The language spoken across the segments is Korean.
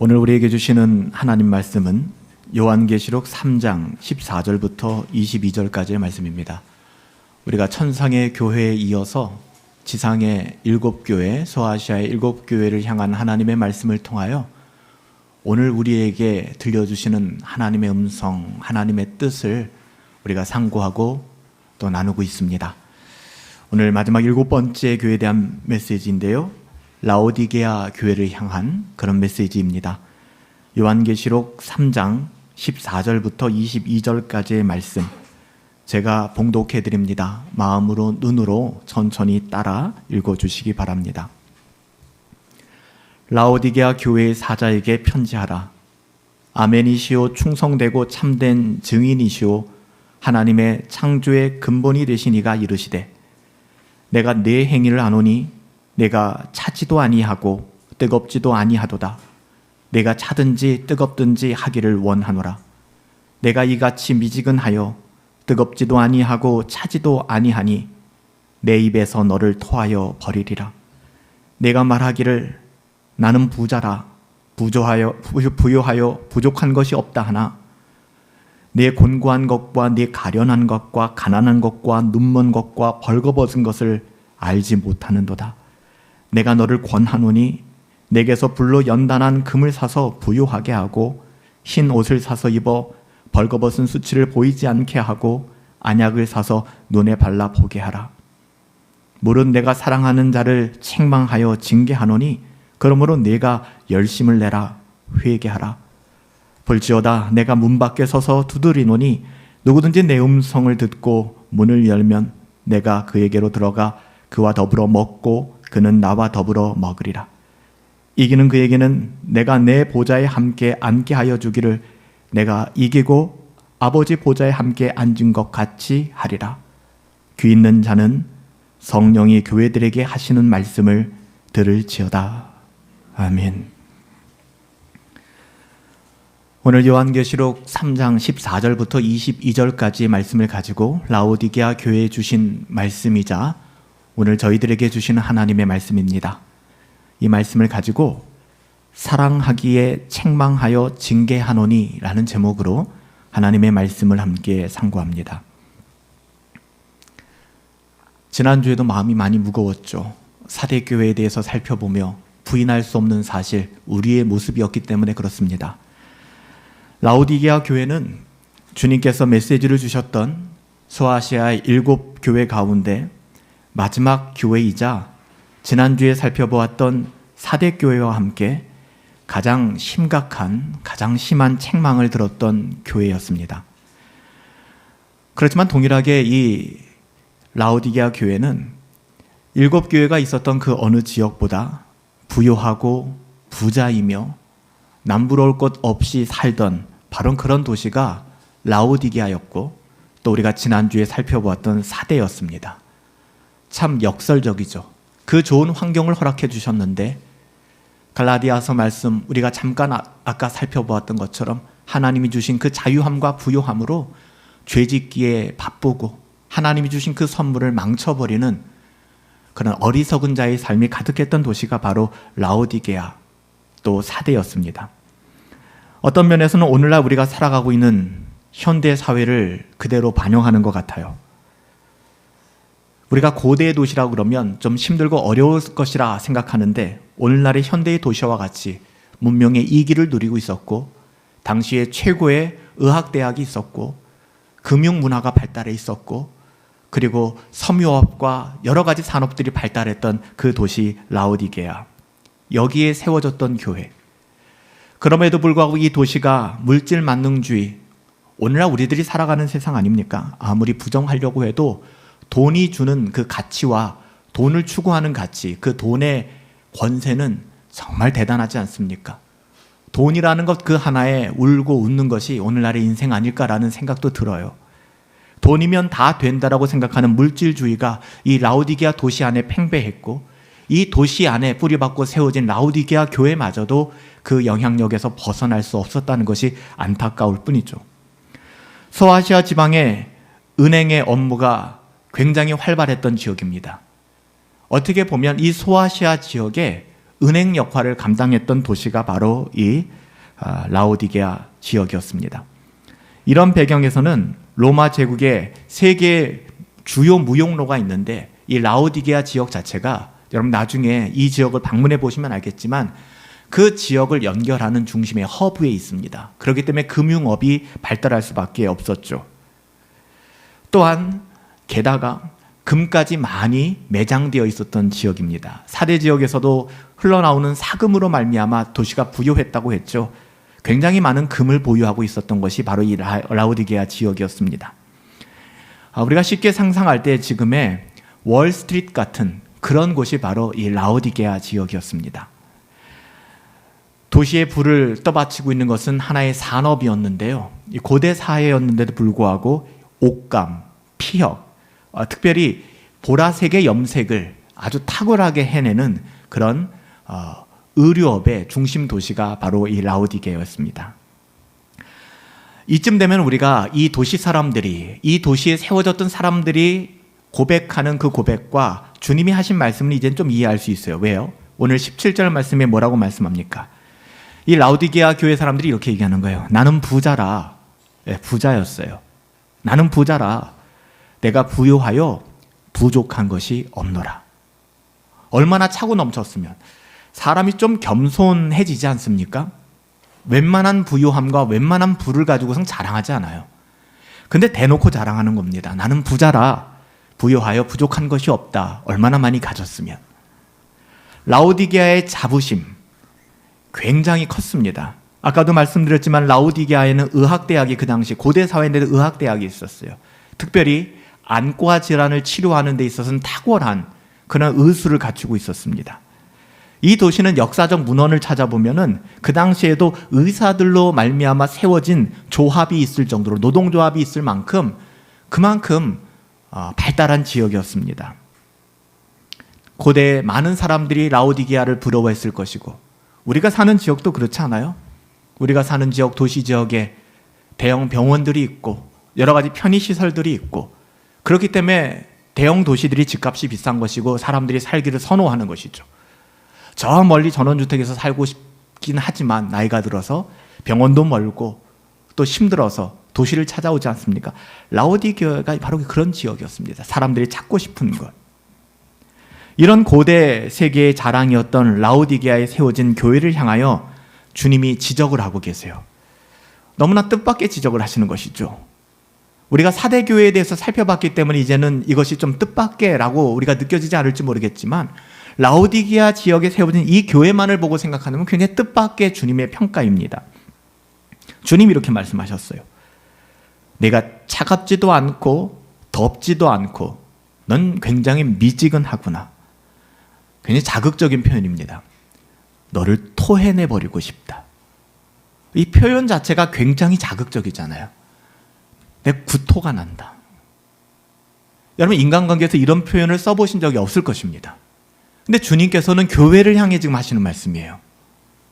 오늘 우리에게 주시는 하나님 말씀은 요한계시록 3장 14절부터 22절까지의 말씀입니다. 우리가 천상의 교회에 이어서 지상의 7교회, 소아시아의 7교회를 향한 하나님의 말씀을 통하여 오늘 우리에게 들려주시는 하나님의 음성, 하나님의 뜻을 우리가 상고하고 또 나누고 있습니다. 오늘 마지막 7번째 교회에 대한 메시지인데요. 라오디게아 교회를 향한 그런 메시지입니다. 요한계시록 3장 14절부터 22절까지의 말씀 제가 봉독해 드립니다. 마음으로 눈으로 천천히 따라 읽어주시기 바랍니다. 라오디게아 교회의 사자에게 편지하라. 아멘이시오 충성되고 참된 증인이시오 하나님의 창조의 근본이 되신 이가 이르시되 내가 네 행위를 아노니 내가 차지도 아니하고 뜨겁지도 아니하도다. 내가 차든지 뜨겁든지 하기를 원하노라. 내가 이같이 미지근하여 뜨겁지도 아니하고 차지도 아니하니 내 입에서 너를 토하여 버리리라. 내가 말하기를 나는 부자라 부요하여 부족한 것이 없다 하나 네 곤고한 것과 네 가련한 것과 가난한 것과 눈먼 것과 벌거벗은 것을 알지 못하는도다. 내가 너를 권하노니 내게서 불로 연단한 금을 사서 부요하게 하고 흰 옷을 사서 입어 벌거벗은 수치를 보이지 않게 하고 안약을 사서 눈에 발라 보게 하라. 물은 내가 사랑하는 자를 책망하여 징계하노니 그러므로 내가 열심을 내라 회개하라. 볼지어다 내가 문 밖에 서서 두드리노니 누구든지 내 음성을 듣고 문을 열면 내가 그에게로 들어가 그와 더불어 먹고 그는 나와 더불어 먹으리라. 이기는 그에게는 내가 내 보좌에 함께 앉게 하여 주기를 내가 이기고 아버지 보좌에 함께 앉은 것 같이 하리라. 귀 있는 자는 성령이 교회들에게 하시는 말씀을 들을지어다. 아멘. 오늘 요한계시록 3장 14절부터 22절까지의 말씀을 가지고 라오디게아 교회에 주신 말씀이자 오늘 저희들에게 주시는 하나님의 말씀입니다. 이 말씀을 가지고 사랑하기에 책망하여 징계하노니 라는 제목으로 하나님의 말씀을 함께 상고합니다. 지난주에도 마음이 많이 무거웠죠. 사대교회에 대해서 살펴보며 부인할 수 없는 사실, 우리의 모습이었기 때문에 그렇습니다. 라오디게아 교회는 주님께서 메시지를 주셨던 소아시아의 7교회 가운데 마지막 교회이자 지난주에 살펴보았던 사대교회와 함께 가장 심각한, 가장 심한 책망을 들었던 교회였습니다. 그렇지만 동일하게 이 라오디게아 교회는 7교회가 있었던 그 어느 지역보다 부요하고 부자이며 남부러울 것 없이 살던 바로 그런 도시가 라오디게아였고 또 우리가 지난주에 살펴보았던 사대였습니다. 참 역설적이죠. 그 좋은 환경을 허락해 주셨는데 갈라디아서 말씀 우리가 잠깐 아까 살펴보았던 것처럼 하나님이 주신 그 자유함과 부요함으로 죄짓기에 바쁘고 하나님이 주신 그 선물을 망쳐버리는 그런 어리석은 자의 삶이 가득했던 도시가 바로 라오디게아 또 사대였습니다. 어떤 면에서는 오늘날 우리가 살아가고 있는 현대 사회를 그대로 반영하는 것 같아요. 우리가 고대의 도시라고 그러면 좀 힘들고 어려울 것이라 생각하는데 오늘날의 현대의 도시와 같이 문명의 이기를 누리고 있었고 당시에 최고의 의학대학이 있었고 금융문화가 발달해 있었고 그리고 섬유업과 여러 가지 산업들이 발달했던 그 도시 라오디게아, 여기에 세워졌던 교회. 그럼에도 불구하고 이 도시가 물질 만능주의, 오늘날 우리들이 살아가는 세상 아닙니까? 아무리 부정하려고 해도 돈이 주는 그 가치와 돈을 추구하는 가치, 그 돈의 권세는 정말 대단하지 않습니까? 돈이라는 것 그 하나에 울고 웃는 것이 오늘날의 인생 아닐까라는 생각도 들어요. 돈이면 다 된다라고 생각하는 물질주의가 이 라오디게아 도시 안에 팽배했고 이 도시 안에 뿌리박고 세워진 라오디게아 교회마저도 그 영향력에서 벗어날 수 없었다는 것이 안타까울 뿐이죠. 소아시아 지방의 은행의 업무가 굉장히 활발했던 지역입니다. 어떻게 보면 이 소아시아 지역에 은행 역할을 감당했던 도시가 바로 이 라오디게아 지역이었습니다. 이런 배경에서는 로마 제국의 세 개의 주요 무역로가 있는데 이 라오디게아 지역 자체가 여러분 나중에 이 지역을 방문해 보시면 알겠지만 그 지역을 연결하는 중심의 허브에 있습니다. 그렇기 때문에 금융업이 발달할 수밖에 없었죠. 또한 게다가 금까지 많이 매장되어 있었던 지역입니다. 사대 지역에서도 흘러나오는 사금으로 말미암아 도시가 부유했다고 했죠. 굉장히 많은 금을 보유하고 있었던 것이 바로 이 라오디게아 지역이었습니다. 우리가 쉽게 상상할 때 지금의 월스트리트 같은 그런 곳이 바로 이 라오디게아 지역이었습니다. 도시의 부를 떠받치고 있는 것은 하나의 산업이었는데요. 이 고대 사회였는데도 불구하고 옷감, 피혁, 특별히 보라색의 염색을 아주 탁월하게 해내는 그런 의류업의 중심 도시가 바로 이 라오디게아였습니다. 이쯤 되면 우리가 이 도시 사람들이, 이 도시에 세워졌던 사람들이 고백하는 그 고백과 주님이 하신 말씀을 이제는 좀 이해할 수 있어요. 왜요? 오늘 17절 말씀에 뭐라고 말씀합니까? 이 라오디게아 교회 사람들이 이렇게 얘기하는 거예요. 나는 부자라. 부자였어요. 나는 부자라. 내가 부유하여 부족한 것이 없노라. 얼마나 차고 넘쳤으면 사람이 좀 겸손해지지 않습니까? 웬만한 부유함과 웬만한 부를 가지고선 자랑하지 않아요. 근데 대놓고 자랑하는 겁니다. 나는 부자라. 부유하여 부족한 것이 없다. 얼마나 많이 가졌으면. 라오디게아의 자부심 굉장히 컸습니다. 아까도 말씀드렸지만 라오디게아에는 의학대학이 그 당시 고대 사회인데도 의학대학이 있었어요. 특별히 안과 질환을 치료하는 데 있어서는 탁월한 그런 의술을 갖추고 있었습니다. 이 도시는 역사적 문헌을 찾아보면은 그 당시에도 의사들로 말미암아 세워진 조합이 있을 정도로 노동조합이 있을 만큼 그만큼 발달한 지역이었습니다. 고대에 많은 사람들이 라오디게아를 부러워했을 것이고 우리가 사는 지역도 그렇지 않아요? 우리가 사는 지역, 도시 지역에 대형 병원들이 있고 여러 가지 편의시설들이 있고 그렇기 때문에 대형 도시들이 집값이 비싼 것이고 사람들이 살기를 선호하는 것이죠. 저 멀리 전원주택에서 살고 싶긴 하지만 나이가 들어서 병원도 멀고 또 힘들어서 도시를 찾아오지 않습니까? 라오디게아가 바로 그런 지역이었습니다. 사람들이 찾고 싶은 것. 이런 고대 세계의 자랑이었던 라오디게아에 세워진 교회를 향하여 주님이 지적을 하고 계세요. 너무나 뜻밖의 지적을 하시는 것이죠. 우리가 사대 교회에 대해서 살펴봤기 때문에 이제는 이것이 좀 뜻밖이라고 우리가 느껴지지 않을지 모르겠지만 라오디게아 지역에 세워진 이 교회만을 보고 생각하면 굉장히 뜻밖의 주님의 평가입니다. 주님이 이렇게 말씀하셨어요. 내가 차갑지도 않고 덥지도 않고 넌 굉장히 미지근하구나. 굉장히 자극적인 표현입니다. 너를 토해내버리고 싶다. 이 표현 자체가 굉장히 자극적이잖아요. 내 구토가 난다. 여러분 인간관계에서 이런 표현을 써보신 적이 없을 것입니다. 근데 주님께서는 교회를 향해 지금 하시는 말씀이에요.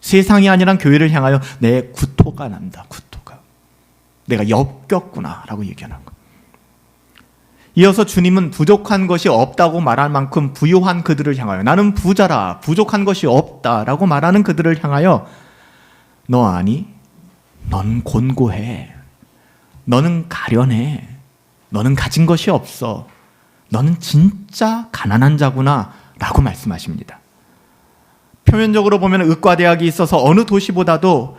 세상이 아니라 교회를 향하여 내 구토가 난다. 구토가. 내가 역겹구나 라고 얘기하는 거예요. 이어서 주님은 부족한 것이 없다고 말할 만큼 부유한 그들을 향하여 나는 부자라 부족한 것이 없다라고 말하는 그들을 향하여 너 아니? 넌 곤고해. 너는 가련해. 너는 가진 것이 없어. 너는 진짜 가난한 자구나 라고 말씀하십니다. 표면적으로 보면 의과대학이 있어서 어느 도시보다도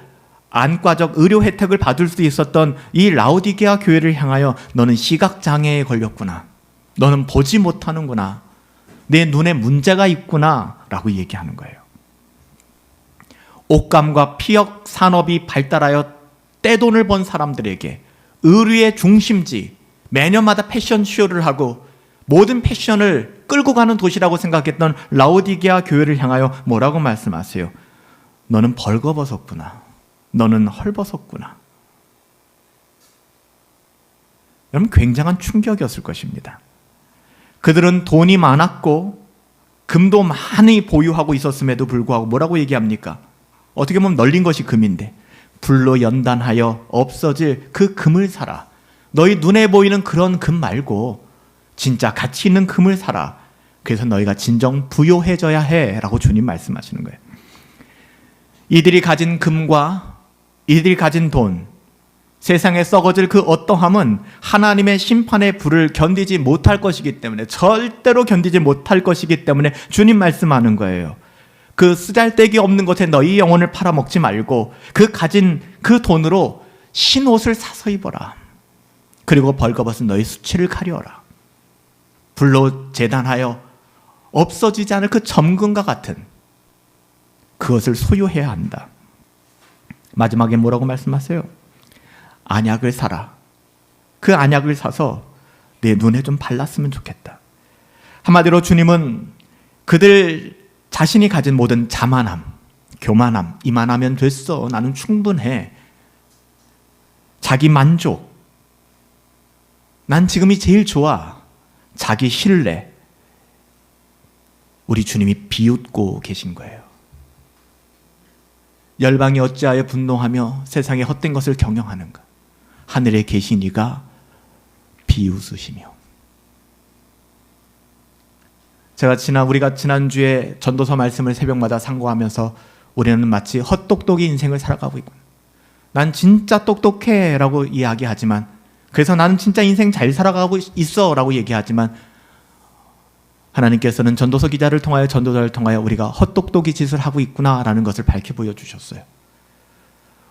안과적 의료 혜택을 받을 수 있었던 이 라오디게아 교회를 향하여 너는 시각장애에 걸렸구나. 너는 보지 못하는구나. 내 눈에 문제가 있구나 라고 얘기하는 거예요. 옷감과 피혁 산업이 발달하여 떼돈을 번 사람들에게 의류의 중심지, 매년마다 패션쇼를 하고 모든 패션을 끌고 가는 도시라고 생각했던 라오디게아 교회를 향하여 뭐라고 말씀하세요? 너는 벌거벗었구나. 너는 헐벗었구나. 여러분 굉장한 충격이었을 것입니다. 그들은 돈이 많았고 금도 많이 보유하고 있었음에도 불구하고 뭐라고 얘기합니까? 어떻게 보면 널린 것이 금인데 불로 연단하여 없어질 그 금을 사라. 너희 눈에 보이는 그런 금 말고 진짜 가치 있는 금을 사라. 그래서 너희가 진정 부요해져야 해 라고 주님 말씀하시는 거예요. 이들이 가진 금과 이들이 가진 돈, 세상에 썩어질 그 어떠함은 하나님의 심판의 불을 견디지 못할 것이기 때문에, 절대로 견디지 못할 것이기 때문에 주님 말씀하는 거예요. 그 쓰잘데기 없는 것에 너희 영혼을 팔아먹지 말고 그 가진 그 돈으로 신 옷을 사서 입어라. 그리고 벌거벗은 너희 수치를 가려라. 불로 제단하여 없어지지 않을 그 점금과 같은 그것을 소유해야 한다. 마지막에 뭐라고 말씀하세요? 안약을 사라. 그 안약을 사서 내 눈에 좀 발랐으면 좋겠다. 한마디로 주님은 그들 자신이 가진 모든 자만함, 교만함, 이만하면 됐어, 나는 충분해, 자기 만족, 난 지금이 제일 좋아, 자기 신뢰, 우리 주님이 비웃고 계신 거예요. 열방이 어찌하여 분노하며 세상의 헛된 것을 경영하는가? 하늘에 계신 이가 비웃으시며. 우리가 지난주에 전도서 말씀을 새벽마다 상고하면서 우리는 마치 헛똑똑이 인생을 살아가고 있고, 난 진짜 똑똑해 라고 이야기하지만, 그래서 나는 진짜 인생 잘 살아가고 있어 라고 얘기하지만, 하나님께서는 전도서 기자를 통하여, 전도자를 통하여 우리가 헛똑똑이 짓을 하고 있구나라는 것을 밝히 보여주셨어요.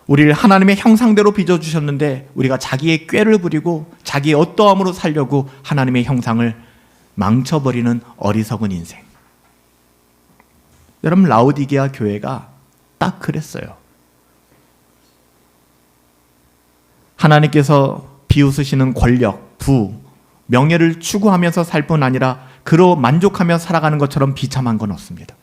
우리를 하나님의 형상대로 빚어주셨는데 우리가 자기의 꾀를 부리고 자기의 어떠함으로 살려고 하나님의 형상을 망쳐버리는 어리석은 인생. 여러분, 라오디게아 교회가 딱 그랬어요. 하나님께서 비웃으시는 권력, 부, 명예를 추구하면서 살 뿐 아니라 그로 만족하며 살아가는 것처럼 비참한 건 없습니다.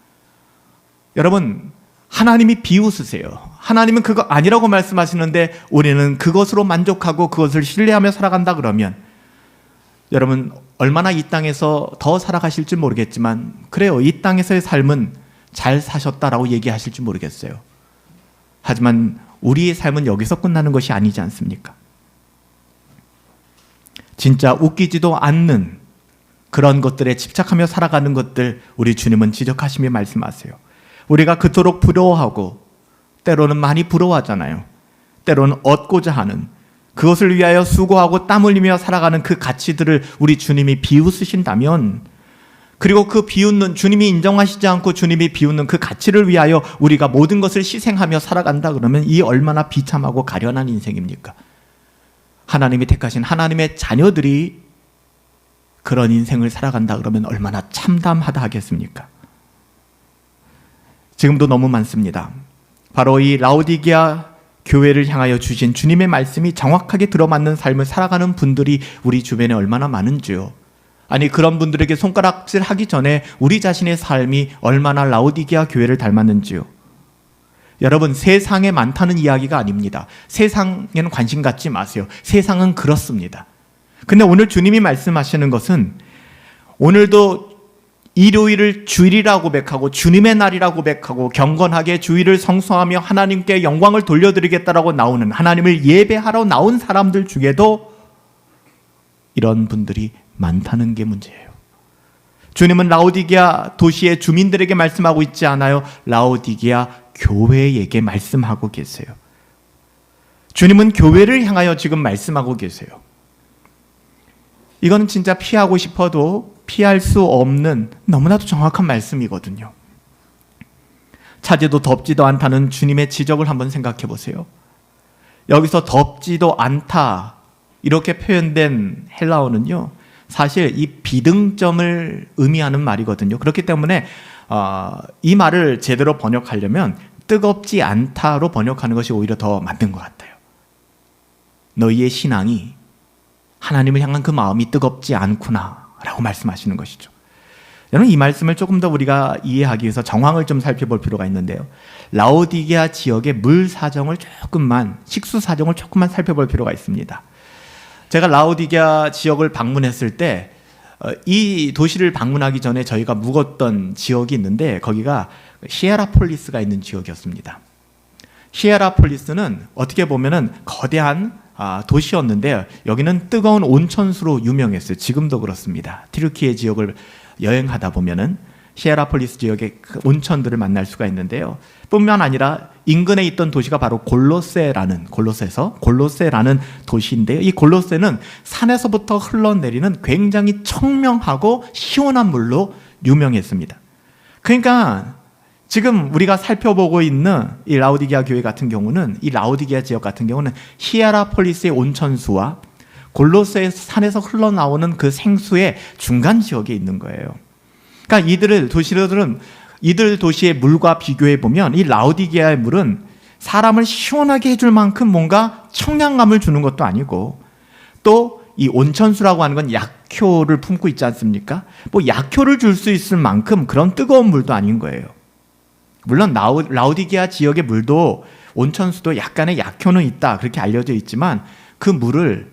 여러분, 하나님이 비웃으세요. 하나님은 그거 아니라고 말씀하시는데 우리는 그것으로 만족하고 그것을 신뢰하며 살아간다 그러면, 여러분, 얼마나 이 땅에서 더 살아가실지 모르겠지만, 그래요, 이 땅에서의 삶은 잘 사셨다라고 얘기하실지 모르겠어요. 하지만 우리의 삶은 여기서 끝나는 것이 아니지 않습니까? 진짜 웃기지도 않는 그런 것들에 집착하며 살아가는 것들, 우리 주님은 지적하시며 말씀하세요. 우리가 그토록 부러워하고, 때로는 많이 부러워하잖아요. 때로는 얻고자 하는, 그것을 위하여 수고하고 땀 흘리며 살아가는 그 가치들을 우리 주님이 비웃으신다면, 그리고 그 비웃는, 주님이 인정하시지 않고 주님이 비웃는 그 가치를 위하여 우리가 모든 것을 희생하며 살아간다 그러면 이 얼마나 비참하고 가련한 인생입니까? 하나님이 택하신 하나님의 자녀들이 그런 인생을 살아간다 그러면 얼마나 참담하다 하겠습니까? 지금도 너무 많습니다. 바로 이 라오디게아 교회를 향하여 주신 주님의 말씀이 정확하게 들어맞는 삶을 살아가는 분들이 우리 주변에 얼마나 많은지요. 아니, 그런 분들에게 손가락질 하기 전에 우리 자신의 삶이 얼마나 라오디게아 교회를 닮았는지요. 여러분, 세상에 많다는 이야기가 아닙니다. 세상에는 관심 갖지 마세요. 세상은 그렇습니다. 근데 오늘 주님이 말씀하시는 것은, 오늘도 일요일을 주일이라고 고백하고 주님의 날이라고 고백하고 경건하게 주일을 성수하며 하나님께 영광을 돌려드리겠다라고 나오는, 하나님을 예배하러 나온 사람들 중에도 이런 분들이 많다는 게 문제예요. 주님은 라오디게아 도시의 주민들에게 말씀하고 있지 않아요. 라오디게아 교회에게 말씀하고 계세요. 주님은 교회를 향하여 지금 말씀하고 계세요. 이거는 진짜 피하고 싶어도 피할 수 없는 너무나도 정확한 말씀이거든요. 차지도 덥지도 않다는 주님의 지적을 한번 생각해 보세요. 여기서 덥지도 않다 이렇게 표현된 헬라어는요, 사실 이 비등점을 의미하는 말이거든요. 그렇기 때문에 이 말을 제대로 번역하려면 뜨겁지 않다로 번역하는 것이 오히려 더 맞는 것 같아요. 너희의 신앙이, 하나님을 향한 그 마음이 뜨겁지 않구나 라고 말씀하시는 것이죠. 여러분, 이 말씀을 조금 더 우리가 이해하기 위해서 정황을 좀 살펴볼 필요가 있는데요. 라오디게아 지역의 물 사정을 조금만, 식수 사정을 조금만 살펴볼 필요가 있습니다. 제가 라오디게아 지역을 방문했을 때, 이 도시를 방문하기 전에 저희가 묵었던 지역이 있는데, 거기가 히에라폴리스가 있는 지역이었습니다. 히에라폴리스는 어떻게 보면은 거대한 도시였는데, 여기는 뜨거운 온천수로 유명했어요. 지금도 그렇습니다. 튀르키예 지역을 여행하다 보면은 히에라폴리스 지역의 그 온천들을 만날 수가 있는데요. 뿐만 아니라 인근에 있던 도시가 바로 골로세라는 도시인데요. 이 골로세는 산에서부터 흘러내리는 굉장히 청명하고 시원한 물로 유명했습니다. 그러니까 지금 우리가 살펴보고 있는 이 라오디게아 교회 같은 경우는, 이 라오디게아 지역 같은 경우는 히에라폴리스의 온천수와 골로새의 산에서 흘러나오는 그 생수의 중간 지역에 있는 거예요. 그러니까 이들 도시의 물과 비교해 보면 이 라오디게아의 물은 사람을 시원하게 해줄 만큼 뭔가 청량감을 주는 것도 아니고, 또 이 온천수라고 하는 건 약효를 품고 있지 않습니까? 뭐 약효를 줄 수 있을 만큼 그런 뜨거운 물도 아닌 거예요. 물론 라오디게아 지역의 물도, 온천수도 약간의 약효는 있다 그렇게 알려져 있지만, 그 물을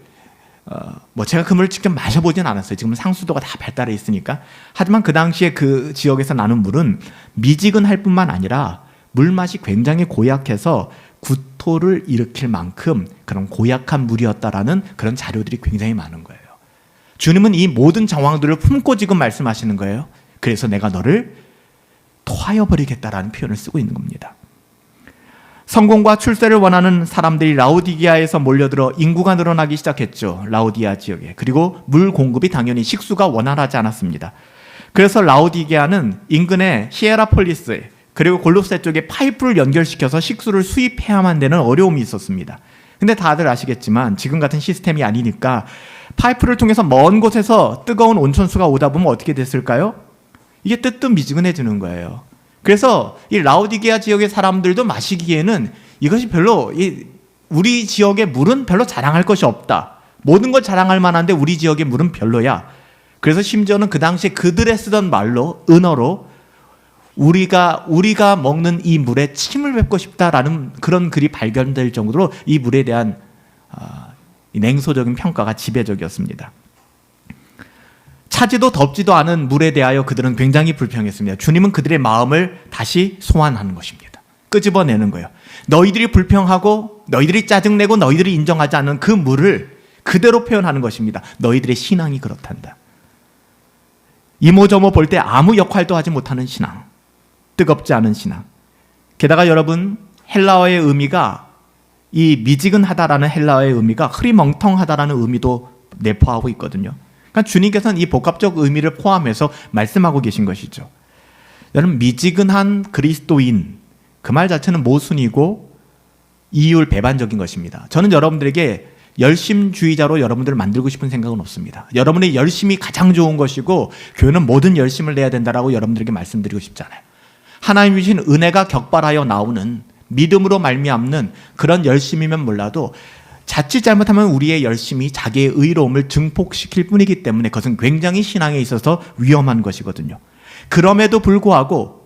제가 그 물을 직접 마셔보진 않았어요. 지금 상수도가 다 발달해 있으니까. 하지만 그 당시에 그 지역에서 나는 물은 미지근할 뿐만 아니라 물맛이 굉장히 고약해서 구토를 일으킬 만큼 그런 고약한 물이었다라는 그런 자료들이 굉장히 많은 거예요. 주님은 이 모든 정황들을 품고 지금 말씀하시는 거예요. 그래서 내가 너를 토하여 버리겠다라는 표현을 쓰고 있는 겁니다. 성공과 출세를 원하는 사람들이 라오디게아에서 몰려들어 인구가 늘어나기 시작했죠. 라오디게아 지역에. 그리고 물 공급이 당연히 식수가 원활하지 않았습니다. 그래서 라오디게아는 인근의 히에라폴리스 그리고 골로새 쪽에 파이프를 연결시켜서 식수를 수입해야만 되는 어려움이 있었습니다. 근데 다들 아시겠지만 지금 같은 시스템이 아니니까 파이프를 통해서 먼 곳에서 뜨거운 온천수가 오다 보면 어떻게 됐을까요? 이게 뜨뜻미지근해지는 거예요. 그래서 이 라오디게아 지역의 사람들도 마시기에는 이것이 별로, 우리 지역의 물은 별로 자랑할 것이 없다. 모든 걸 자랑할 만한데 우리 지역의 물은 별로야. 그래서 심지어는 그 당시에 그들의 쓰던 말로, 은어로 우리가 먹는 이 물에 침을 뱉고 싶다라는 그런 글이 발견될 정도로 이 물에 대한 냉소적인 평가가 지배적이었습니다. 차지도 덥지도 않은 물에 대하여 그들은 굉장히 불평했습니다. 주님은 그들의 마음을 다시 소환하는 것입니다. 끄집어내는 거예요. 너희들이 불평하고 너희들이 짜증내고 너희들이 인정하지 않는 그 물을 그대로 표현하는 것입니다. 너희들의 신앙이 그렇단다. 이모저모 볼 때 아무 역할도 하지 못하는 신앙, 뜨겁지 않은 신앙. 게다가 여러분, 헬라어의 의미가, 이 미지근하다라는 헬라어의 의미가 흐리멍텅하다라는 의미도 내포하고 있거든요. 그러니까 주님께서는 이 복합적 의미를 포함해서 말씀하고 계신 것이죠. 여러분, 미지근한 그리스도인, 그 말 자체는 모순이고 이율 배반적인 것입니다. 저는 여러분들에게 열심주의자로 여러분들을 만들고 싶은 생각은 없습니다. 여러분의 열심이 가장 좋은 것이고 교회는 모든 열심을 내야 된다라고 여러분들에게 말씀드리고 싶잖아요. 하나님 주신 은혜가 격발하여 나오는 믿음으로 말미암는 그런 열심이면 몰라도 자칫 잘못하면 우리의 열심이 자기의 의로움을 증폭시킬 뿐이기 때문에 그것은 굉장히 신앙에 있어서 위험한 것이거든요. 그럼에도 불구하고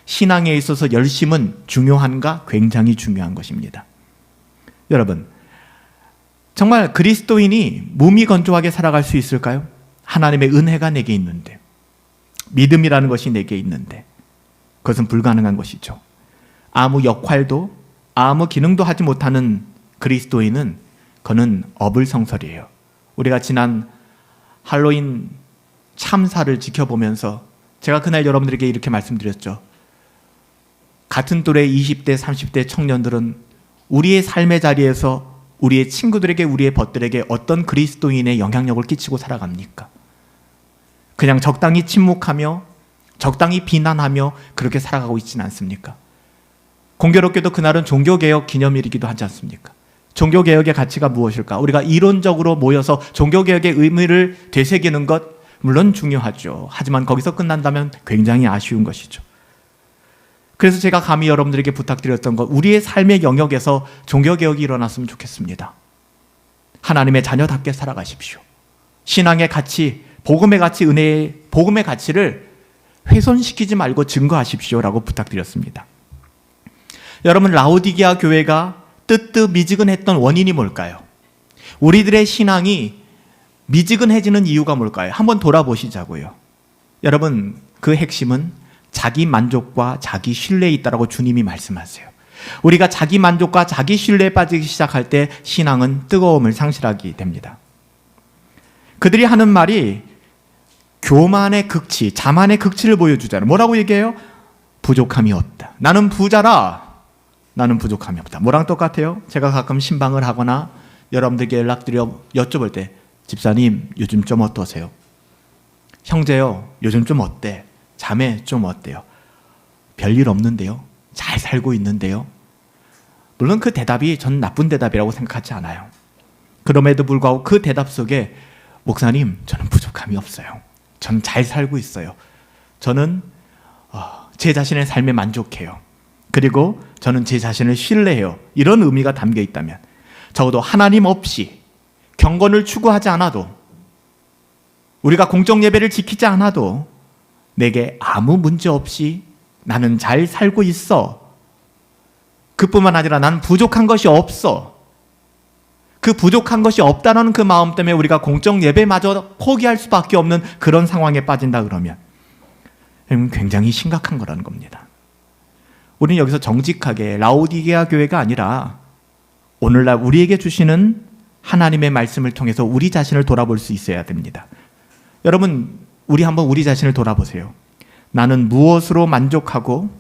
신앙에 있어서 열심은 중요한가? 굉장히 중요한 것입니다. 여러분, 정말 그리스도인이 몸이 건조하게 살아갈 수 있을까요? 하나님의 은혜가 내게 있는데, 믿음이라는 것이 내게 있는데 그것은 불가능한 것이죠. 아무 역할도 아무 기능도 하지 못하는 그리스도인은 그는 어불성설이에요. 우리가 지난 할로윈 참사를 지켜보면서 제가 그날 여러분들에게 이렇게 말씀드렸죠. 같은 또래 20대, 30대 청년들은 우리의 삶의 자리에서 우리의 친구들에게, 우리의 벗들에게 어떤 그리스도인의 영향력을 끼치고 살아갑니까? 그냥 적당히 침묵하며 적당히 비난하며 그렇게 살아가고 있지는 않습니까? 공교롭게도 그날은 종교개혁 기념일이기도 하지 않습니까? 종교개혁의 가치가 무엇일까? 우리가 이론적으로 모여서 종교개혁의 의미를 되새기는 것 물론 중요하죠. 하지만 거기서 끝난다면 굉장히 아쉬운 것이죠. 그래서 제가 감히 여러분들에게 부탁드렸던 것, 우리의 삶의 영역에서 종교개혁이 일어났으면 좋겠습니다. 하나님의 자녀답게 살아가십시오. 신앙의 가치, 복음의 가치, 은혜의 복음의 가치를 훼손시키지 말고 증거하십시오라고 부탁드렸습니다. 여러분, 라오디게아 교회가 뜨뜻미지근했던 원인이 뭘까요? 우리들의 신앙이 미지근해지는 이유가 뭘까요? 한번 돌아보시자고요. 여러분, 그 핵심은 자기 만족과 자기 신뢰에 있다라고 주님이 말씀하세요. 우리가 자기 만족과 자기 신뢰에 빠지기 시작할 때 신앙은 뜨거움을 상실하게 됩니다. 그들이 하는 말이 교만의 극치, 자만의 극치를 보여주잖아요. 뭐라고 얘기해요? 부족함이 없다. 나는 부자라. 나는 부족함이 없다. 뭐랑 똑같아요? 제가 가끔 신방을 하거나 여러분들께 연락드려 여쭤볼 때, 집사님 요즘 좀 어떠세요? 형제요 요즘 좀 어때? 자매 좀 어때요? 별일 없는데요? 잘 살고 있는데요? 물론 그 대답이 전 나쁜 대답이라고 생각하지 않아요. 그럼에도 불구하고 그 대답 속에, 목사님 저는 부족함이 없어요. 저는 잘 살고 있어요. 저는 제 자신의 삶에 만족해요. 그리고 저는 제 자신을 신뢰해요. 이런 의미가 담겨 있다면, 적어도 하나님 없이 경건을 추구하지 않아도, 우리가 공적 예배를 지키지 않아도 내게 아무 문제 없이 나는 잘 살고 있어. 그뿐만 아니라 나는 부족한 것이 없어. 그 부족한 것이 없다는 그 마음 때문에 우리가 공적 예배마저 포기할 수밖에 없는 그런 상황에 빠진다 그러면 굉장히 심각한 거라는 겁니다. 우리는 여기서 정직하게 라오디게아 교회가 아니라 오늘날 우리에게 주시는 하나님의 말씀을 통해서 우리 자신을 돌아볼 수 있어야 됩니다. 여러분, 한번 우리 자신을 돌아보세요. 나는 무엇으로 만족하고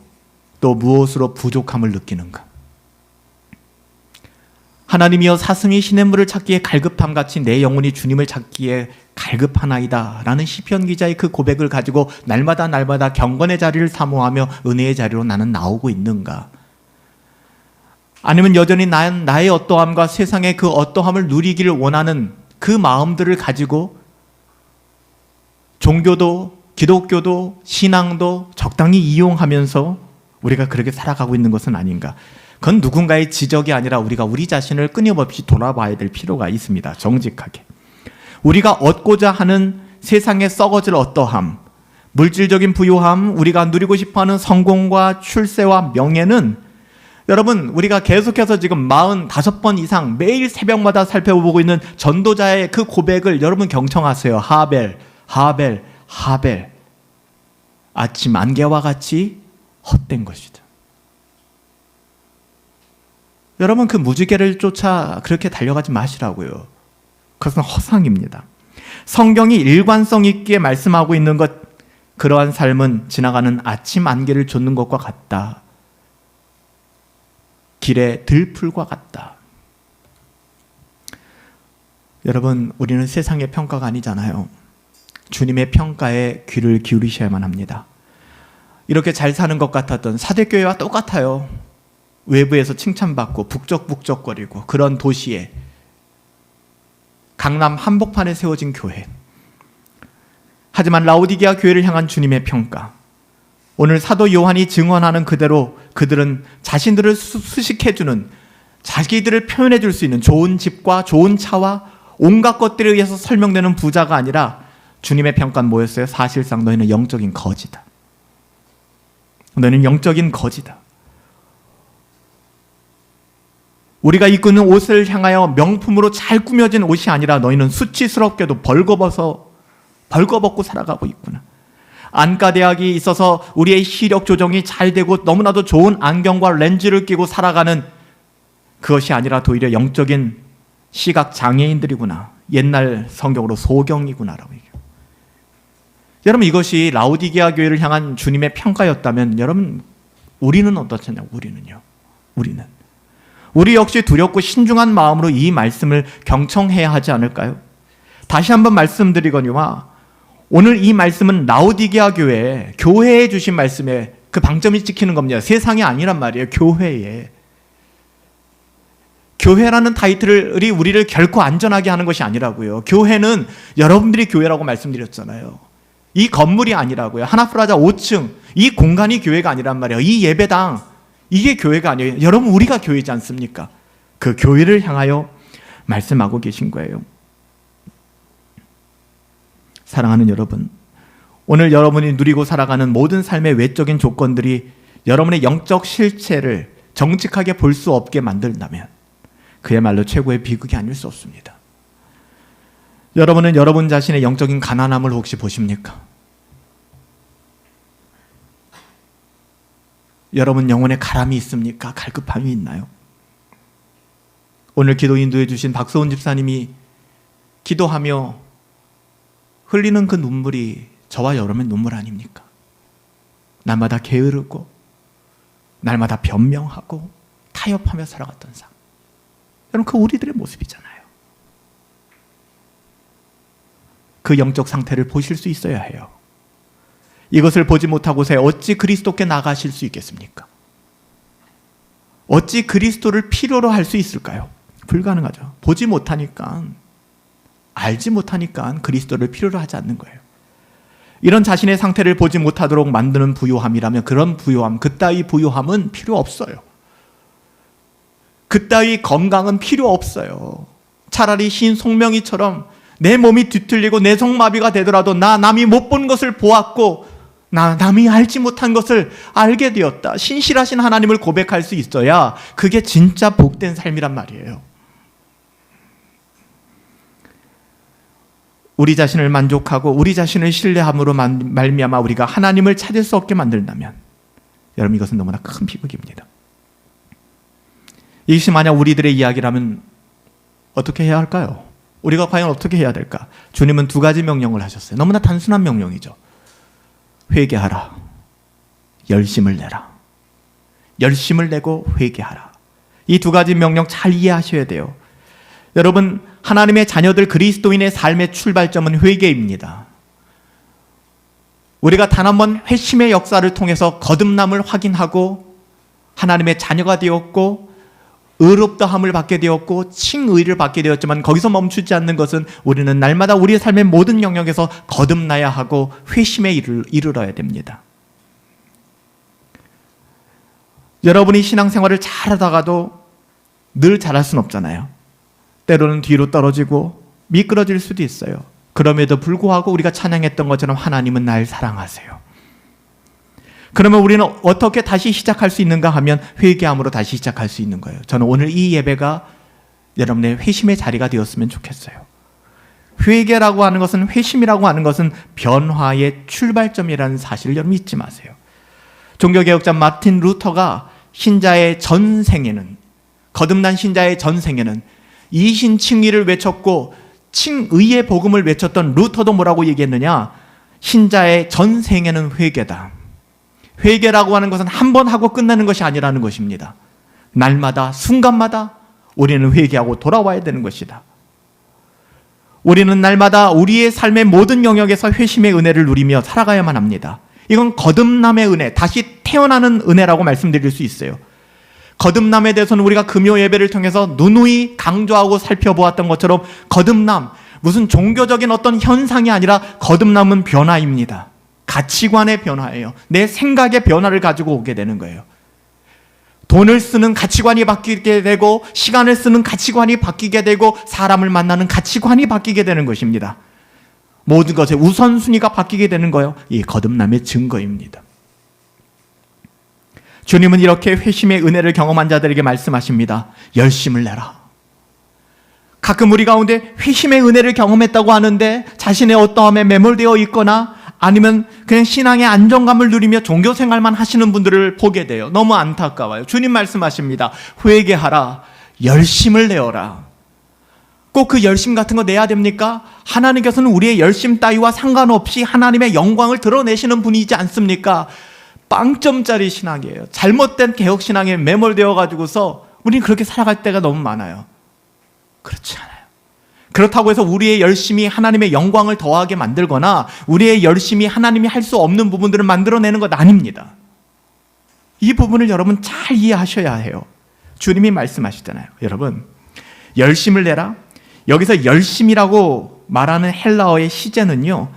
또 무엇으로 부족함을 느끼는가? 하나님이여 사슴이 시냇물을 찾기에 갈급함같이 내 영혼이 주님을 찾기에 갈급하나이다 라는 시편 기자의 그 고백을 가지고 날마다 경건의 자리를 사모하며 은혜의 자리로 나는 나오고 있는가? 아니면 여전히 나의 어떠함과 세상의 그 어떠함을 누리기를 원하는 그 마음들을 가지고 종교도 기독교도 신앙도 적당히 이용하면서 우리가 그렇게 살아가고 있는 것은 아닌가? 그건 누군가의 지적이 아니라 우리가 우리 자신을 끊임없이 돌아봐야 될 필요가 있습니다. 정직하게. 우리가 얻고자 하는 세상에 썩어질 어떠함, 물질적인 부유함, 우리가 누리고 싶어하는 성공과 출세와 명예는, 여러분, 우리가 계속해서 지금 45번 이상 매일 새벽마다 살펴보고 있는 전도자의 그 고백을 여러분 경청하세요. 하벨. 아침 안개와 같이 헛된 것이다. 여러분, 그 무지개를 쫓아 그렇게 달려가지 마시라고요. 그것은 허상입니다. 성경이 일관성 있게 말씀하고 있는 것, 그러한 삶은 지나가는 아침 안개를 쫓는 것과 같다. 길의 들풀과 같다. 여러분, 우리는 세상의 평가가 아니잖아요. 주님의 평가에 귀를 기울이셔야만 합니다. 이렇게 잘 사는 것 같았던 사대교회와 똑같아요. 외부에서 칭찬받고 북적북적거리고 그런 도시에, 강남 한복판에 세워진 교회. 하지만 라오디게아 교회를 향한 주님의 평가, 오늘 사도 요한이 증언하는 그대로 그들은 자신들을 수식해주는, 자기들을 표현해줄 수 있는 좋은 집과 좋은 차와 온갖 것들에 의해서 설명되는 부자가 아니라, 주님의 평가는 뭐였어요? 사실상 너희는 영적인 거지다. 너희는 영적인 거지다. 우리가 입고 있는 옷을 향하여 명품으로 잘 꾸며진 옷이 아니라 너희는 수치스럽게도 벌거벗고 살아가고 있구나. 안과대학이 있어서 우리의 시력 조정이 잘 되고 너무나도 좋은 안경과 렌즈를 끼고 살아가는 그것이 아니라 도리어 영적인 시각 장애인들이구나. 옛날 성경으로 소경이구나라고 얘기해요. 여러분, 이것이 라오디게아 교회를 향한 주님의 평가였다면, 여러분, 우리는 어떻겠냐고. 우리 역시 두렵고 신중한 마음으로 이 말씀을 경청해야 하지 않을까요? 다시 한번 말씀드리거니와, 오늘 이 말씀은 라오디게아 교회에 주신 말씀에 그 방점이 찍히는 겁니다. 세상이 아니란 말이에요. 교회에. 교회라는 타이틀이 우리를 결코 안전하게 하는 것이 아니라고요. 교회는 여러분들이 교회라고 말씀드렸잖아요. 이 건물이 아니라고요. 하나프라자 5층, 이 공간이 교회가 아니란 말이에요. 이 예배당, 이게 교회가 아니에요. 여러분, 우리가 교회지 않습니까? 그 교회를 향하여 말씀하고 계신 거예요. 사랑하는 여러분, 오늘 여러분이 누리고 살아가는 모든 삶의 외적인 조건들이 여러분의 영적 실체를 정직하게 볼 수 없게 만든다면 그야말로 최고의 비극이 아닐 수 없습니다. 여러분은 여러분 자신의 영적인 가난함을 혹시 보십니까? 여러분 영혼에 가람이 있습니까? 갈급함이 있나요? 오늘 기도 인도해 주신 박소은 집사님이 기도하며 흘리는 그 눈물이 저와 여러분의 눈물 아닙니까? 날마다 게으르고 날마다 변명하고 타협하며 살아갔던 삶. 여러분, 그 우리들의 모습이잖아요. 그 영적 상태를 보실 수 있어야 해요. 이것을 보지 못하고서 어찌 그리스도께 나가실 수 있겠습니까? 어찌 그리스도를 필요로 할 수 있을까요? 불가능하죠. 보지 못하니까, 알지 못하니까 그리스도를 필요로 하지 않는 거예요. 이런 자신의 상태를 보지 못하도록 만드는 부요함이라면 그런 부요함, 그따위 부요함은 필요 없어요. 그따위 건강은 필요 없어요. 차라리 신 송명이처럼 내 몸이 뒤틀리고 내 성마비가 되더라도 나 남이 못 본 것을 보았고 나 남이 알지 못한 것을 알게 되었다. 신실하신 하나님을 고백할 수 있어야 그게 진짜 복된 삶이란 말이에요. 우리 자신을 만족하고 우리 자신을 신뢰함으로 말미암아 우리가 하나님을 찾을 수 없게 만든다면 여러분, 이것은 너무나 큰 비극입니다. 이것이 만약 우리들의 이야기라면 어떻게 해야 할까요? 우리가 과연 어떻게 해야 될까? 주님은 두 가지 명령을 하셨어요. 너무나 단순한 명령이죠. 회개하라. 열심을 내라. 열심을 내고 회개하라. 이 두 가지 명령 잘 이해하셔야 돼요. 여러분, 하나님의 자녀들 그리스도인의 삶의 출발점은 회개입니다. 우리가 단 한 번 회심의 역사를 통해서 거듭남을 확인하고 하나님의 자녀가 되었고 의롭다함을 받게 되었고 칭의를 받게 되었지만 거기서 멈추지 않는 것은 우리는 날마다 우리의 삶의 모든 영역에서 거듭나야 하고 회심에 이르러야 됩니다. 여러분이 신앙생활을 잘하다가도 늘 잘할 수는 없잖아요. 때로는 뒤로 떨어지고 미끄러질 수도 있어요. 그럼에도 불구하고 우리가 찬양했던 것처럼 하나님은 날 사랑하세요. 그러면 우리는 어떻게 다시 시작할 수 있는가 하면 회개함으로 다시 시작할 수 있는 거예요. 저는 오늘 이 예배가 여러분의 회심의 자리가 되었으면 좋겠어요. 회개라고 하는 것은, 회심이라고 하는 것은 변화의 출발점이라는 사실을 여러분 잊지 마세요. 종교개혁자 마틴 루터가 신자의 전생에는, 거듭난 신자의 전생에는 이신칭의를 외쳤고 칭의의 복음을 외쳤던 루터도 뭐라고 얘기했느냐? 신자의 전생에는 회개다. 회개라고 하는 것은 한 번 하고 끝나는 것이 아니라는 것입니다. 날마다, 순간마다 우리는 회개하고 돌아와야 되는 것이다. 우리는 날마다 우리의 삶의 모든 영역에서 회심의 은혜를 누리며 살아가야만 합니다. 이건 거듭남의 은혜, 다시 태어나는 은혜라고 말씀드릴 수 있어요. 거듭남에 대해서는 우리가 금요 예배를 통해서 누누이 강조하고 살펴보았던 것처럼 거듭남, 무슨 종교적인 어떤 현상이 아니라 거듭남은 변화입니다. 가치관의 변화예요. 내 생각의 변화를 가지고 오게 되는 거예요. 돈을 쓰는 가치관이 바뀌게 되고 시간을 쓰는 가치관이 바뀌게 되고 사람을 만나는 가치관이 바뀌게 되는 것입니다. 모든 것의 우선순위가 바뀌게 되는 거예요. 이 거듭남의 증거입니다. 주님은 이렇게 회심의 은혜를 경험한 자들에게 말씀하십니다. 열심을 내라. 가끔 우리 가운데 회심의 은혜를 경험했다고 하는데 자신의 어떠함에 매몰되어 있거나 아니면 그냥 신앙의 안정감을 누리며 종교생활만 하시는 분들을 보게 돼요. 너무 안타까워요. 주님 말씀하십니다. 회개하라. 열심을 내어라. 꼭 그 열심 같은 거 내야 됩니까? 하나님께서는 우리의 열심 따위와 상관없이 하나님의 영광을 드러내시는 분이지 않습니까? 빵점짜리 신앙이에요. 잘못된 개혁신앙에 매몰되어 가지고서 우리는 그렇게 살아갈 때가 너무 많아요. 그렇지 않아요. 그렇다고 해서 우리의 열심이 하나님의 영광을 더하게 만들거나 우리의 열심이 하나님이 할 수 없는 부분들을 만들어내는 것 아닙니다. 이 부분을 여러분 잘 이해하셔야 해요. 주님이 말씀하시잖아요. 여러분, 열심을 내라. 여기서 열심이라고 말하는 헬라어의 시제는요,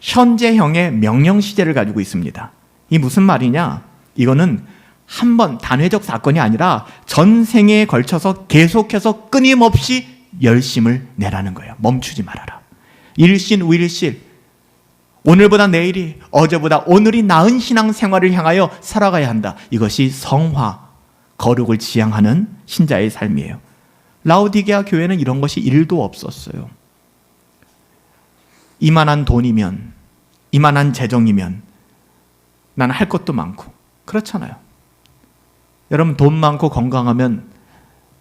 현재형의 명령 시제를 가지고 있습니다. 이 무슨 말이냐? 이거는 한 번 단회적 사건이 아니라 전생에 걸쳐서 계속해서 끊임없이 열심을 내라는 거예요. 멈추지 말아라. 일신 우일실, 오늘보다 내일이, 어제보다 오늘이 나은 신앙생활을 향하여 살아가야 한다. 이것이 성화, 거룩을 지향하는 신자의 삶이에요. 라오디게아 교회는 이런 것이 1도 없었어요. 이만한 돈이면, 이만한 재정이면 나는 할 것도 많고, 그렇잖아요. 여러분, 돈 많고 건강하면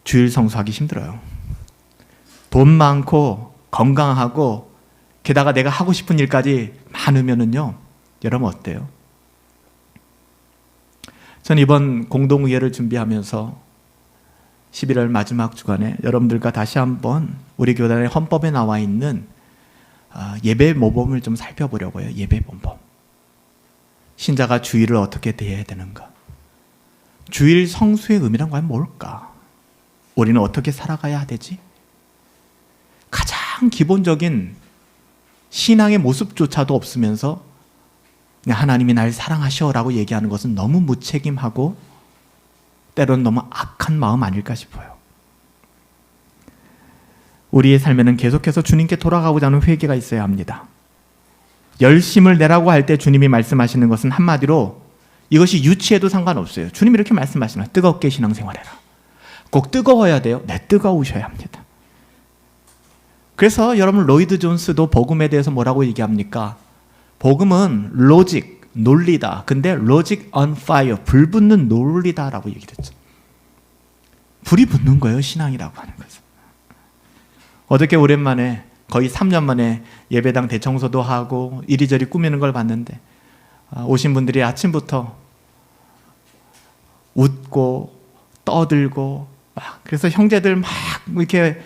주일 성수하기 힘들어요. 돈 많고 건강하고 게다가 내가 하고 싶은 일까지 많으면은요, 여러분 어때요? 전 이번 공동의회를 준비하면서 11월 마지막 주간에 여러분들과 다시 한번 우리 교단의 헌법에 나와 있는 예배 모범을 좀 살펴보려고요. 예배 모범. 신자가 주일을 어떻게 대해야 되는가? 주일 성수의 의미란 과연 뭘까? 우리는 어떻게 살아가야 되지? 가장 기본적인 신앙의 모습조차도 없으면서 하나님이 날 사랑하셔라고 얘기하는 것은 너무 무책임하고 때로는 너무 악한 마음 아닐까 싶어요. 우리의 삶에는 계속해서 주님께 돌아가고자 하는 회개가 있어야 합니다. 열심을 내라고 할 때 주님이 말씀하시는 것은 한마디로 이것이 유치해도 상관없어요. 주님이 이렇게 말씀하시나 뜨겁게 신앙생활해라. 꼭 뜨거워야 돼요? 네, 뜨거우셔야 합니다. 그래서 여러분 로이드 존스도 복음에 대해서 뭐라고 얘기합니까? 복음은 로직, 논리다. 근데 로직 on fire, 불 붙는 논리다라고 얘기했죠. 불이 붙는 거예요, 신앙이라고 하는 것은. 어저께 오랜만에 거의 3년 만에 예배당 대청소도 하고 이리저리 꾸미는 걸 봤는데 오신 분들이 아침부터 웃고 떠들고 그래서 형제들 막 이렇게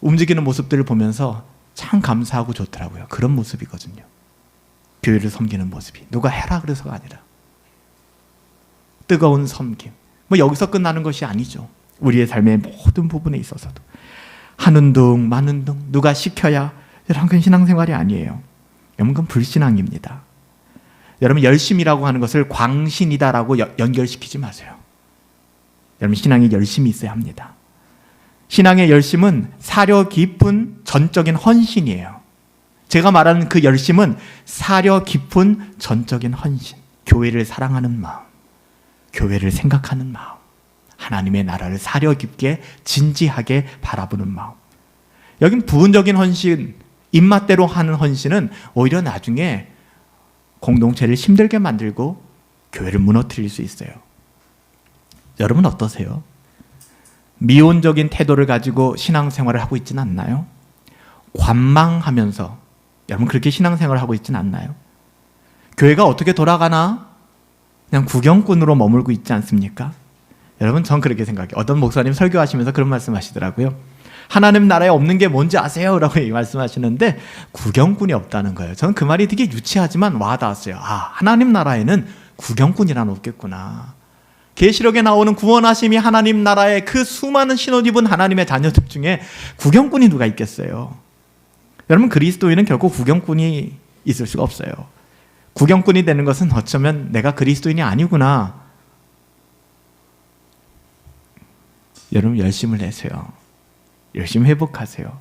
움직이는 모습들을 보면서 참 감사하고 좋더라고요. 그런 모습이거든요. 교회를 섬기는 모습이. 누가 해라 그래서가 아니라 뜨거운 섬김. 뭐 여기서 끝나는 것이 아니죠. 우리의 삶의 모든 부분에 있어서도 하는 둥 마는 둥 누가 시켜야 이런 건 신앙생활이 아니에요. 여러분 그건 불신앙입니다. 여러분 열심이라고 하는 것을 광신이다라고 연결시키지 마세요. 여러분 신앙에 열심이 있어야 합니다. 신앙의 열심은 사려 깊은 전적인 헌신이에요. 제가 말하는 그 열심은 사려 깊은 전적인 헌신. 교회를 사랑하는 마음, 교회를 생각하는 마음, 하나님의 나라를 사려 깊게 진지하게 바라보는 마음. 여긴 부분적인 헌신, 입맛대로 하는 헌신은 오히려 나중에 공동체를 힘들게 만들고 교회를 무너뜨릴 수 있어요. 여러분 어떠세요? 미온적인 태도를 가지고 신앙생활을 하고 있지는 않나요? 관망하면서 여러분 그렇게 신앙생활을 하고 있지는 않나요? 교회가 어떻게 돌아가나 그냥 구경꾼으로 머물고 있지 않습니까? 여러분 전 그렇게 생각해요. 어떤 목사님 설교하시면서 그런 말씀하시더라고요. 하나님 나라에 없는 게 뭔지 아세요? 라고 말씀하시는데 구경꾼이 없다는 거예요. 저는 그 말이 되게 유치하지만 와닿았어요. 하나님 나라에는 구경꾼이란 없겠구나. 계시록에 나오는 구원하심이 하나님 나라의 그 수많은 신옷 입은 하나님의 자녀들 중에 구경꾼이 누가 있겠어요? 여러분 그리스도인은 결코 구경꾼이 있을 수가 없어요. 구경꾼이 되는 것은 어쩌면 내가 그리스도인이 아니구나. 여러분 열심을 내세요. 열심히 회복하세요.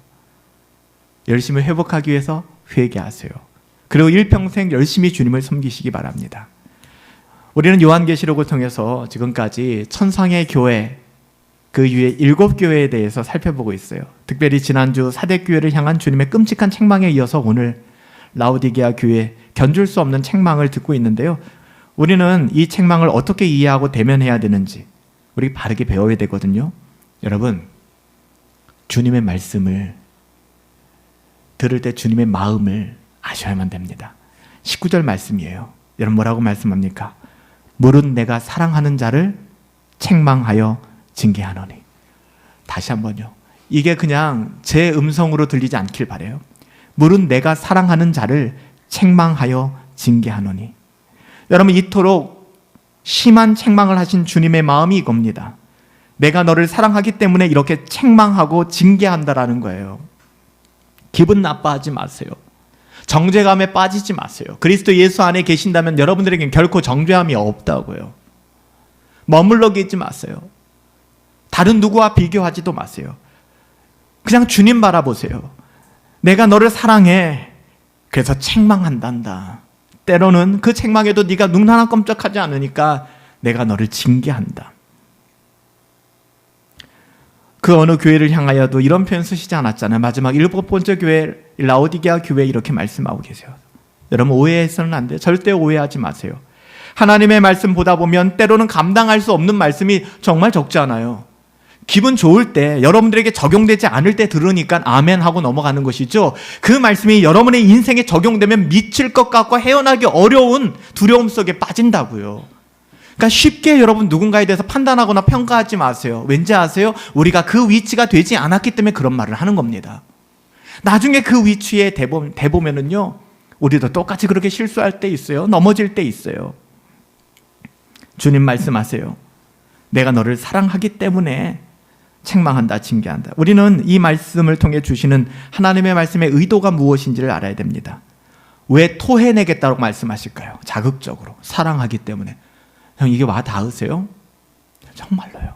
열심히 회복하기 위해서 회개하세요. 그리고 일평생 열심히 주님을 섬기시기 바랍니다. 우리는 요한계시록을 통해서 지금까지 천상의 교회, 그 위에 7교회에 대해서 살펴보고 있어요. 특별히 지난주 사대교회를 향한 주님의 끔찍한 책망에 이어서 오늘 라오디게아 교회 견줄 수 없는 책망을 듣고 있는데요. 우리는 이 책망을 어떻게 이해하고 대면해야 되는지 우리 바르게 배워야 되거든요. 여러분 주님의 말씀을 들을 때 주님의 마음을 아셔야만 됩니다. 19절 말씀이에요. 여러분 뭐라고 말씀합니까? 물은 내가 사랑하는 자를 책망하여 징계하노니. 다시 한번요. 이게 그냥 제 음성으로 들리지 않길 바라요. 물은 내가 사랑하는 자를 책망하여 징계하노니. 여러분 이토록 심한 책망을 하신 주님의 마음이 이겁니다. 내가 너를 사랑하기 때문에 이렇게 책망하고 징계한다라는 거예요. 기분 나빠하지 마세요. 정죄감에 빠지지 마세요. 그리스도 예수 안에 계신다면 여러분들에겐 결코 정죄함이 없다고요. 머물러 계지 마세요. 다른 누구와 비교하지도 마세요. 그냥 주님 바라보세요. 내가 너를 사랑해. 그래서 책망한단다. 때로는 그 책망에도 네가 눈 하나 깜짝하지 않으니까 내가 너를 징계한다. 그 어느 교회를 향하여도 이런 표현 쓰시지 않았잖아요. 마지막 7번째 교회 라오디게아 교회 이렇게 말씀하고 계세요. 여러분 오해해서는 안 돼요. 절대 오해하지 마세요. 하나님의 말씀 보다 보면 때로는 감당할 수 없는 말씀이 정말 적지 않아요. 기분 좋을 때, 여러분들에게 적용되지 않을 때 들으니까 아멘 하고 넘어가는 것이죠. 그 말씀이 여러분의 인생에 적용되면 미칠 것 같고 헤어나기 어려운 두려움 속에 빠진다고요. 그러니까 쉽게 여러분 누군가에 대해서 판단하거나 평가하지 마세요. 왠지 아세요? 우리가 그 위치가 되지 않았기 때문에 그런 말을 하는 겁니다. 나중에 그 위치에 대보면은요, 우리도 똑같이 그렇게 실수할 때 있어요. 넘어질 때 있어요. 주님 말씀하세요. 내가 너를 사랑하기 때문에 책망한다, 징계한다. 우리는 이 말씀을 통해 주시는 하나님의 말씀의 의도가 무엇인지를 알아야 됩니다. 왜 토해내겠다고 말씀하실까요? 자극적으로. 사랑하기 때문에. 형, 이게 와 닿으세요? 정말로요.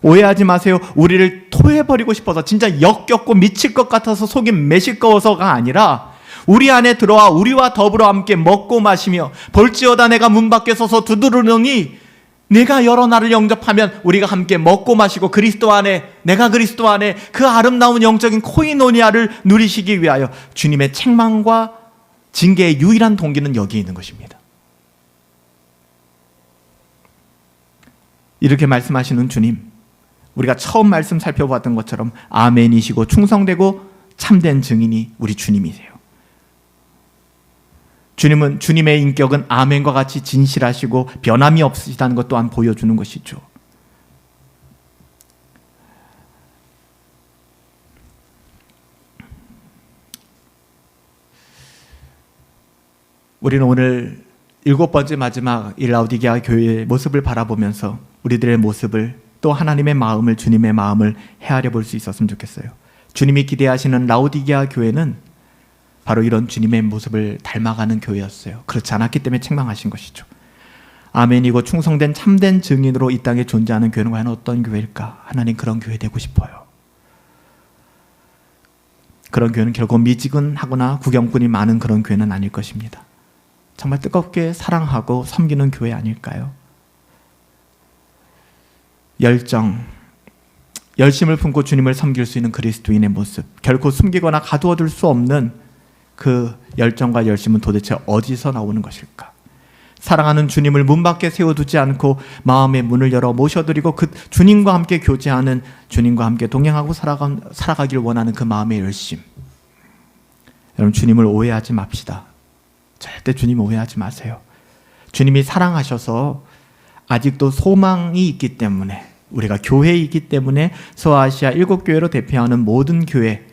오해하지 마세요. 우리를 토해버리고 싶어서, 진짜 역겹고 미칠 것 같아서 속이 메시꺼워서가 아니라 우리 안에 들어와 우리와 더불어 함께 먹고 마시며 볼지어다 내가 문 밖에 서서 두드르노니 내가 열어 나를 영접하면 우리가 함께 먹고 마시고 그리스도 안에, 내가 그리스도 안에 그 아름다운 영적인 코이노니아를 누리시기 위하여 주님의 책망과 징계의 유일한 동기는 여기에 있는 것입니다. 이렇게 말씀하시는 주님, 우리가 처음 말씀 살펴봤던 것처럼 아멘이시고 충성되고 참된 증인이 우리 주님이세요. 주님은, 주님의 인격은 아멘과 같이 진실하시고 변함이 없으시다는 것 또한 보여주는 것이죠. 우리는 오늘 7번째 마지막 이 라오디게아 교회의 모습을 바라보면서 우리들의 모습을, 또 하나님의 마음을, 주님의 마음을 헤아려 볼 수 있었으면 좋겠어요. 주님이 기대하시는 라오디게아 교회는 바로 이런 주님의 모습을 닮아가는 교회였어요. 그렇지 않았기 때문에 책망하신 것이죠. 아멘이고 충성된 참된 증인으로 이 땅에 존재하는 교회는 과연 어떤 교회일까? 하나님, 그런 교회 되고 싶어요. 그런 교회는 결국 미지근하거나 구경꾼이 많은 그런 교회는 아닐 것입니다. 정말 뜨겁게 사랑하고 섬기는 교회 아닐까요? 열심을 품고 주님을 섬길 수 있는 그리스도인의 모습, 결코 숨기거나 가두어둘 수 없는 그 열정과 열심은 도대체 어디서 나오는 것일까? 사랑하는 주님을 문 밖에 세워두지 않고 마음의 문을 열어 모셔드리고 그 주님과 함께 교제하는, 주님과 함께 동행하고 살아가길 원하는 그 마음의 열심. 여러분, 주님을 오해하지 맙시다. 절대 주님 오해하지 마세요. 주님이 사랑하셔서 아직도 소망이 있기 때문에, 우리가 교회이기 때문에 서아시아 7교회로 대표하는 모든 교회,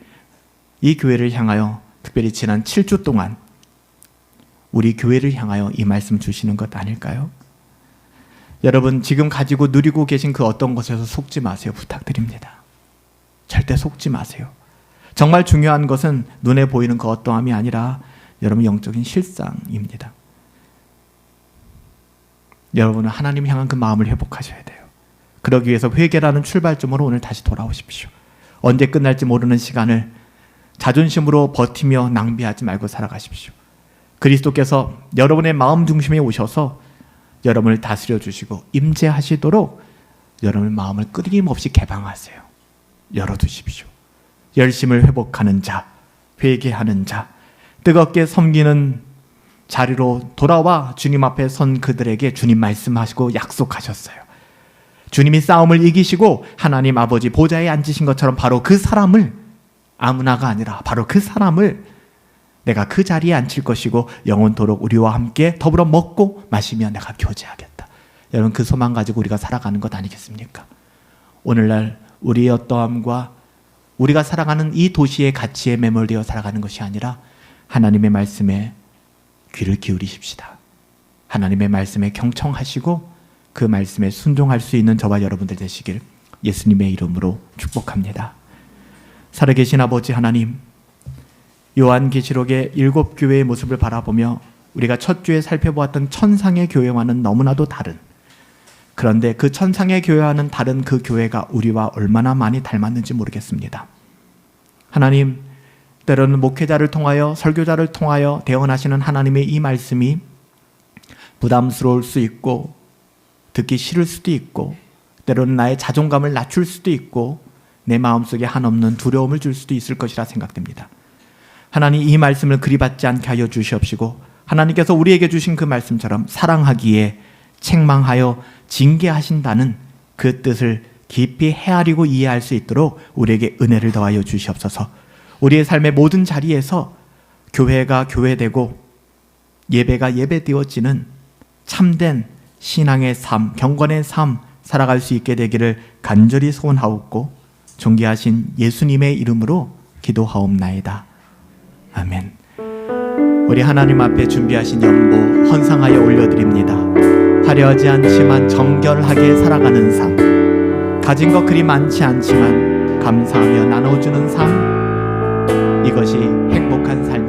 이 교회를 향하여 특별히 지난 7주 동안 우리 교회를 향하여 이 말씀 주시는 것 아닐까요? 여러분, 지금 가지고 누리고 계신 그 어떤 것에서 속지 마세요. 부탁드립니다. 절대 속지 마세요. 정말 중요한 것은 눈에 보이는 그 어떠함이 아니라 여러분 영적인 실상입니다. 여러분은 하나님 향한 그 마음을 회복하셔야 돼요. 그러기 위해서 회개라는 출발점으로 오늘 다시 돌아오십시오. 언제 끝날지 모르는 시간을 자존심으로 버티며 낭비하지 말고 살아가십시오. 그리스도께서 여러분의 마음 중심에 오셔서 여러분을 다스려 주시고 임재하시도록 여러분의 마음을 끊임없이 개방하세요. 열어두십시오. 열심을 회복하는 자, 회개하는 자, 뜨겁게 섬기는 자리로 돌아와 주님 앞에 선 그들에게 주님 말씀하시고 약속하셨어요. 주님이 싸움을 이기시고 하나님 아버지 보좌에 앉으신 것처럼 바로 그 사람을, 아무나가 아니라 바로 그 사람을 내가 그 자리에 앉힐 것이고 영원토록 우리와 함께 더불어 먹고 마시며 내가 교제하겠다. 여러분, 그 소망 가지고 우리가 살아가는 것 아니겠습니까? 오늘날 우리의 어떠함과 우리가 살아가는 이 도시의 가치에 매몰되어 살아가는 것이 아니라 하나님의 말씀에 귀를 기울이십시다. 하나님의 말씀에 경청하시고 그 말씀에 순종할 수 있는 저와 여러분들 되시길 예수님의 이름으로 축복합니다. 살아계신 아버지 하나님, 요한계시록의 7교회의 모습을 바라보며 우리가 첫 주에 살펴보았던 천상의 교회와는 너무나도 다른, 그런데 그 천상의 교회와는 다른 그 교회가 우리와 얼마나 많이 닮았는지 모르겠습니다. 하나님, 때로는 목회자를 통하여, 설교자를 통하여 대언하시는 하나님의 이 말씀이 부담스러울 수 있고 듣기 싫을 수도 있고 때로는 나의 자존감을 낮출 수도 있고 내 마음속에 한없는 두려움을 줄 수도 있을 것이라 생각됩니다. 하나님, 이 말씀을 그리받지 않게 하여 주시옵시고 하나님께서 우리에게 주신 그 말씀처럼 사랑하기에 책망하여 징계하신다는 그 뜻을 깊이 헤아리고 이해할 수 있도록 우리에게 은혜를 더하여 주시옵소서. 우리의 삶의 모든 자리에서 교회가 교회되고 예배가 예배되어지는 참된 신앙의 삶, 경건의 삶 살아갈 수 있게 되기를 간절히 소원하옵고 존귀하신 예수님의 이름으로 기도하옵나이다. 아멘. 우리 하나님 앞에 준비하신 연보 헌상하여 올려드립니다. 화려하지 않지만 정결하게 살아가는 삶, 가진 것 그리 많지 않지만 감사하며 나눠주는 삶, 이것이 행복한 삶입니다.